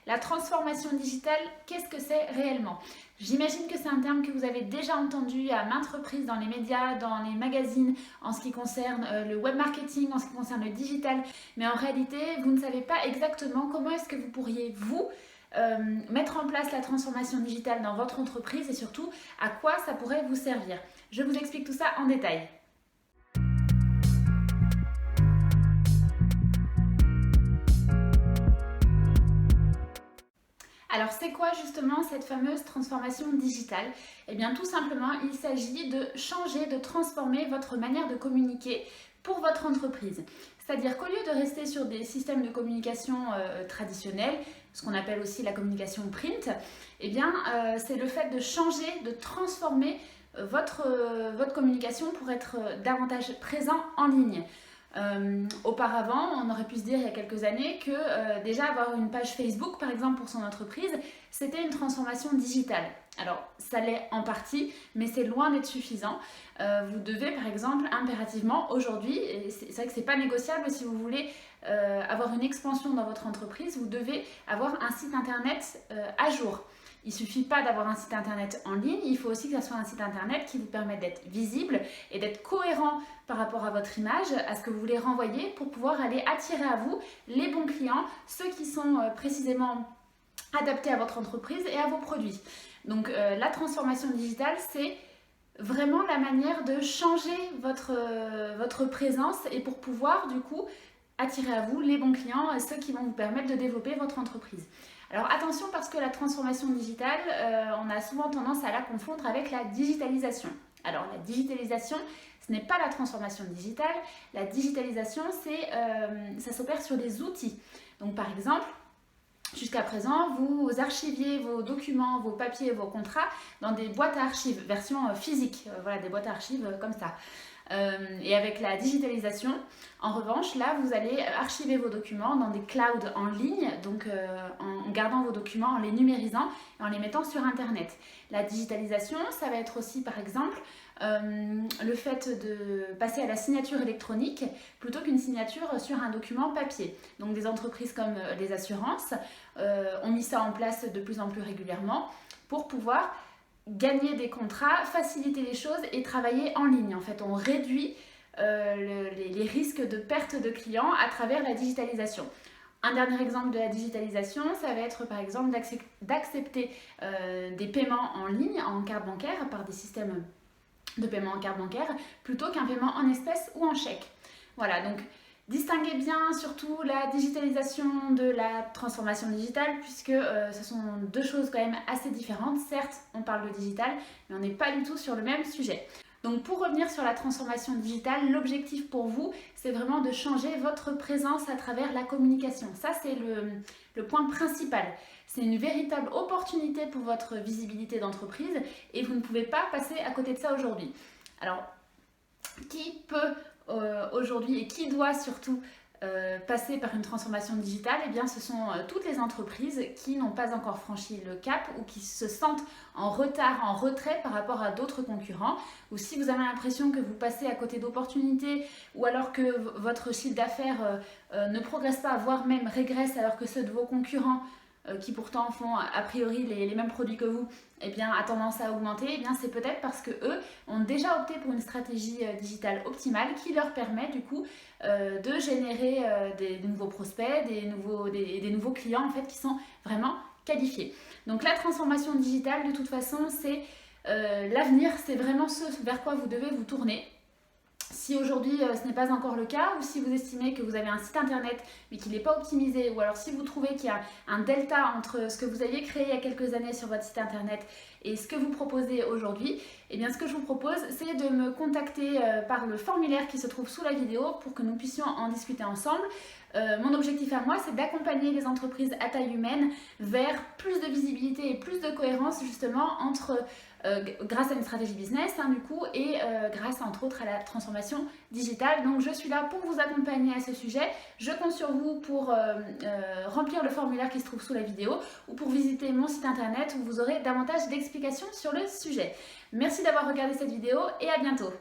La transformation digitale, qu'est-ce que c'est réellement? J'imagine que c'est un terme que vous avez déjà entendu à maintes reprises dans les médias, dans les magazines, en ce qui concerne le web marketing, en ce qui concerne le digital, mais en réalité, vous ne savez pas exactement comment est-ce que vous pourriez, mettre en place la transformation digitale dans votre entreprise et surtout à quoi ça pourrait vous servir. Je vous explique tout ça en détail. Alors c'est quoi justement cette fameuse transformation digitale? Eh bien tout simplement il s'agit de changer, de transformer votre manière de communiquer pour votre entreprise. C'est-à-dire qu'au lieu de rester sur des systèmes de communication traditionnels, ce qu'on appelle aussi la communication print, eh bien c'est le fait de changer, de transformer votre communication pour être davantage présent en ligne. Auparavant, on aurait pu se dire il y a quelques années que déjà avoir une page Facebook par exemple pour son entreprise, c'était une transformation digitale. Alors ça l'est en partie, mais c'est loin d'être suffisant. Vous devez par exemple impérativement aujourd'hui, et c'est vrai que c'est pas négociable si vous voulez avoir une expansion dans votre entreprise, vous devez avoir un site internet à jour. Il ne suffit pas d'avoir un site internet en ligne, il faut aussi que ce soit un site internet qui vous permette d'être visible et d'être cohérent par rapport à votre image, à ce que vous voulez renvoyer pour pouvoir aller attirer à vous les bons clients, ceux qui sont précisément adaptés à votre entreprise et à vos produits. Donc la transformation digitale, c'est vraiment la manière de changer votre présence et pour pouvoir du coup attirer à vous les bons clients, ceux qui vont vous permettre de développer votre entreprise. Alors attention parce que la transformation digitale, on a souvent tendance à la confondre avec la digitalisation. Alors la digitalisation, ce n'est pas la transformation digitale. La digitalisation, ça s'opère sur des outils. Donc par exemple, jusqu'à présent, vous archiviez vos documents, vos papiers, vos contrats dans des boîtes à archives, version physique, voilà, des boîtes à archives comme ça. Et avec la digitalisation, en revanche, là, vous allez archiver vos documents dans des clouds en ligne, donc en gardant vos documents, en les numérisant et en les mettant sur Internet. La digitalisation, ça va être aussi, par exemple, le fait de passer à la signature électronique plutôt qu'une signature sur un document papier. Donc des entreprises comme les assurances ont mis ça en place de plus en plus régulièrement pour pouvoir gagner des contrats, faciliter les choses et travailler en ligne. En fait, on réduit les risques de perte de clients à travers la digitalisation. Un dernier exemple de la digitalisation, ça va être par exemple d'accepter des paiements en ligne, en carte bancaire, par des systèmes de paiement en carte bancaire, plutôt qu'un paiement en espèces ou en chèque. Voilà, donc distinguez bien surtout la digitalisation de la transformation digitale puisque ce sont deux choses quand même assez différentes. Certes, on parle de digital, mais on n'est pas du tout sur le même sujet. Donc pour revenir sur la transformation digitale, l'objectif pour vous, c'est vraiment de changer votre présence à travers la communication. Ça, c'est le point principal. C'est une véritable opportunité pour votre visibilité d'entreprise et vous ne pouvez pas passer à côté de ça aujourd'hui. Alors, qui peut aujourd'hui et qui doit surtout passer par une transformation digitale? Eh bien, ce sont toutes les entreprises qui n'ont pas encore franchi le cap ou qui se sentent en retard, en retrait par rapport à d'autres concurrents. Ou si vous avez l'impression que vous passez à côté d'opportunités ou alors que votre chiffre d'affaires ne progresse pas, voire même régresse alors que ceux de vos concurrents qui pourtant font a priori les mêmes produits que vous, eh bien, a tendance à augmenter, eh bien, c'est peut-être parce qu'eux ont déjà opté pour une stratégie digitale optimale qui leur permet du coup de générer des nouveaux prospects, des nouveaux clients en fait qui sont vraiment qualifiés. Donc la transformation digitale de toute façon c'est l'avenir, c'est vraiment ce vers quoi vous devez vous tourner. Si aujourd'hui ce n'est pas encore le cas ou si vous estimez que vous avez un site internet mais qu'il n'est pas optimisé ou alors si vous trouvez qu'il y a un delta entre ce que vous aviez créé il y a quelques années sur votre site internet et ce que vous proposez aujourd'hui, eh bien ce que je vous propose c'est de me contacter par le formulaire qui se trouve sous la vidéo pour que nous puissions en discuter ensemble. Mon objectif à moi c'est d'accompagner les entreprises à taille humaine vers plus de visibilité et plus de cohérence justement entre grâce à une stratégie business du coup et grâce entre autres à la transformation digitale. Donc je suis là pour vous accompagner à ce sujet. Je compte sur vous pour remplir le formulaire qui se trouve sous la vidéo ou pour visiter mon site internet où vous aurez davantage d'explications sur le sujet. Merci d'avoir regardé cette vidéo et à bientôt.